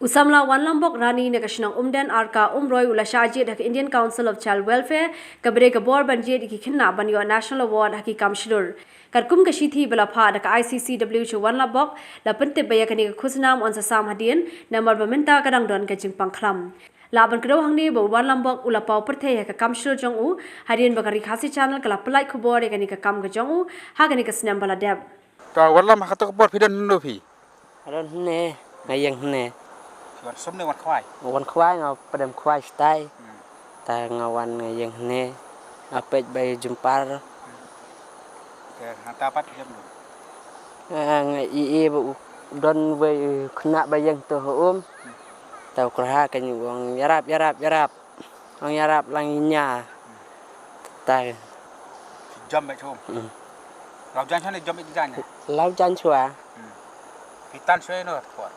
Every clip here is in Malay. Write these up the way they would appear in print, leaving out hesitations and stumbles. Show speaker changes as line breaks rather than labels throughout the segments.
Usamla Wan Lombok Rani Nakashnong Umden Arka Umroy Ulashaji Hak Indian Council of Child Welfare Kabre Gabor Banjid Kikina Banyo National Award Haki Kamshilur Karkum Kashithi Balapha Dak ICCW Chu Wan Lombok La Pente Bayakani Khusnam on Sasam Hadian Namar Baminta Kadang Don Kajing Pangklam Laban Kro Hangni Bo Wan Lombok Ulapau Perthe Hak Kamshilur Jongu Hadian Bakari Khasi Channel Kala Pelai Kubor Yakani Kam Gajongu Hagani Kasnam Baladeb
Ta Wan Lam Hakatok Bor Pidan Nufi
Aron ne ngayang ne
Wan Somne Wan Khwai
Wan khwai ngau padam khwai stai ta ngawan ngayang ne apej bay jumpar
Hanta Pat Jam
ngai bu don bay khna bayang to tau kra kan wong yarap wong yarap langinya ta
Jam Mai Chom Lau Jan Chane Jam Ik Jan
lau jan chua
Pitan Swe No Khwat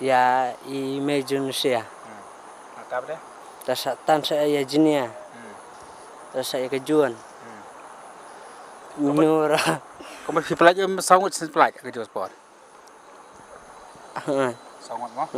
ya imagine sia
Hanta Pat
ta tan sa ya jinia ta sa kejuan Nura
Kamu si pelaj sangat si pelaj ke sport. Sangat mah.